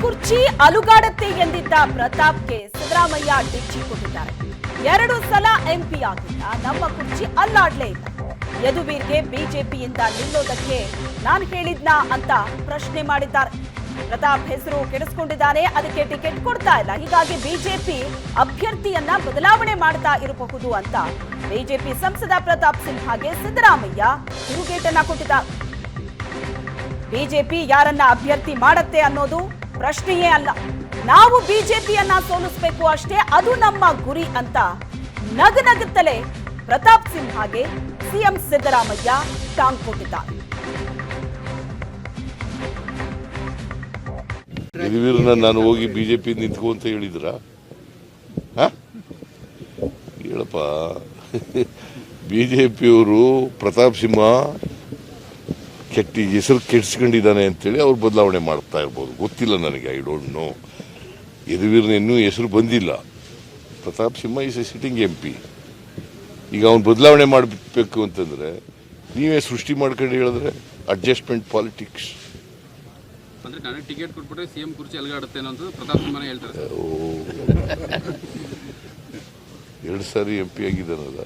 ಕುರ್ಚಿ ಅಲುಗಾಡತ್ತೆ ಎಂದಿದ್ದ ಪ್ರತಾಪ್ಗೆ ಸಿದ್ದರಾಮಯ್ಯ ಡಿಚ್ಚಿ ಕೊಟ್ಟಿದ್ದಾರೆ. 2 ಸಲ ಎಂಪಿ ಆಗಿದ್ದ ನಮ್ಮ ಕುರ್ಚಿ ಅಲ್ಲಾಡ್ಲೇ ಇಲ್ಲ. ಯದುವೀರ್ಗೆ ಬಿಜೆಪಿಯಿಂದ ನಿಲ್ಲೋದಕ್ಕೆ ನಾನು ಹೇಳಿದ್ನಾ ಅಂತ ಪ್ರಶ್ನೆ ಮಾಡಿದ್ದಾರೆ. ಪ್ರತಾಪ್ ಹೆಸರು ಕೆಡಿಸ್ಕೊಂಡಿದ್ದಾನೆ, ಅದಕ್ಕೆ ಟಿಕೆಟ್ ಕೊಡ್ತಾ ಇಲ್ಲ, ಹೀಗಾಗಿ ಬಿಜೆಪಿ ಅಭ್ಯರ್ಥಿಯನ್ನ ಬದಲಾವಣೆ ಮಾಡ್ತಾ ಇರಬಹುದು ಅಂತ ಬಿಜೆಪಿ ಸಂಸದ ಪ್ರತಾಪ್ ಸಿಂಹಗೆ ಸಿದ್ದರಾಮಯ್ಯ ತಿರುಗೇಟನ್ನ ಕೊಟ್ಟಿದ್ದಾರೆ. ಬಿಜೆಪಿ ಯಾರನ್ನ ಅಭ್ಯರ್ಥಿ ಮಾಡತ್ತೆ ಅನ್ನೋದು ಪ್ರಶ್ನೆಯೇ ಅಲ್ಲ, ನಾವು ಬಿಜೆಪಿಯನ್ನ ಸೋಲಿಸಬೇಕು ಅಷ್ಟೇ, ಅದು ನಮ್ಮ ಗುರಿ ಅಂತ ನಗನಗುತ್ತಲೇ ಪ್ರತಾಪ್ ಸಿಂಹಗೆ ಸಿಎಂ ಸಿದ್ದರಾಮಯ್ಯ ಟಾಂಗ್ ಕೊಟ್ಟಿದ್ದಾರೆ. ಯದುವೀರನ್ನ ನಾನು ಹೋಗಿ ಬಿಜೆಪಿ ನಿಂತ್ಕೊ ಅಂತ ಹೇಳಿದ್ರ? ಹೇಳಪ್ಪ, ಬಿಜೆಪಿಯವರು ಪ್ರತಾಪ್ ಸಿಂಹ ಹೆಸರು ಕೆಡಿಸ್ಕೊಂಡಿದ್ದಾನೆ ಅಂತೇಳಿ ಅವ್ರು ಬದಲಾವಣೆ ಮಾಡ್ತಾ ಇರ್ಬೋದು, ಗೊತ್ತಿಲ್ಲ ನನಗೆ, ಐ ಡೋಂಟ್ ನೋ. ಯದುವೀರನ ಇನ್ನೂ ಹೆಸರು ಬಂದಿಲ್ಲ. Pratap Simha is A sitting MP. ಈಗ ಅವ್ನು ಬದಲಾವಣೆ ಮಾಡಬೇಕು ಅಂತಂದ್ರೆ ನೀವೇ ಸೃಷ್ಟಿ ಮಾಡ್ಕೊಂಡು ಹೇಳಿದ್ರೆ ಅಡ್ಜಸ್ಟ್ಮೆಂಟ್ ಪಾಲಿಟಿಕ್ಸ್. ಅಂದ್ರೆ ನನಗೆ ಟಿಕೆಟ್ ಕೊಟ್ಬಿಟ್ರೆ ಸಿಎಂ ಕುರ್ಚಿ ಅಲುಗಾಡುತ್ತೆ ಅನ್ನೋದು ಪ್ರತಾಪ್ ಸಿಂಹನ ಹೇಳ್ತಾರೆ. 2 ಸಾರಿ MP ಆಗಿದ್ದಾನಲ್ಲ,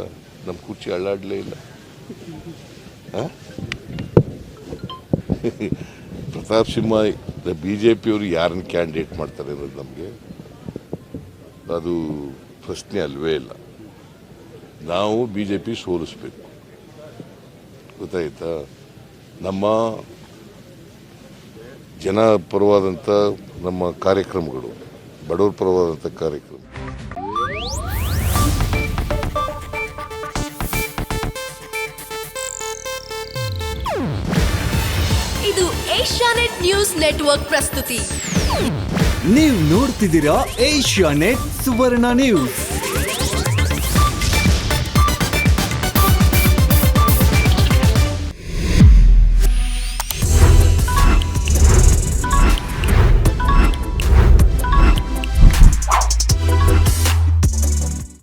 ನಮ್ಮ ಕುರ್ಚಿ ಅಳ್ಳಾಡ್ಲೇ ಇಲ್ಲ. ಪ್ರತಾಪ್ ಸಿಂಹ ಬಿಜೆಪಿಯವರು ಯಾರನ್ನ ಕ್ಯಾಂಡಿಡೇಟ್ ಮಾಡ್ತಾರೆ ಅನ್ನೋದು ನಮಗೆ ಅದು ಪ್ರಶ್ನೆ ಅಲ್ವೇ ಇಲ್ಲ. ನಾವು ಬಿಜೆಪಿ ಸೋಲಿಸ್ಬೇಕು, ಗೊತ್ತಾಯ್ತಾ? ನಮ್ಮ ಜನ ಪರವಾದಂಥ ನಮ್ಮ ಕಾರ್ಯಕ್ರಮಗಳು, ಬಡವರ ಪರವಾದಂಥ ಕಾರ್ಯಕ್ರಮ. ಇದು ಏಷ್ಯಾನೆಟ್ ನ್ಯೂಸ್ ನೆಟ್ವರ್ಕ್ ಪ್ರಸ್ತುತಿ. ನೀವು ನೋಡ್ತಿದ್ದೀರಾ ಏಷ್ಯಾನೆಟ್ ಸುವರ್ಣ ನ್ಯೂಸ್.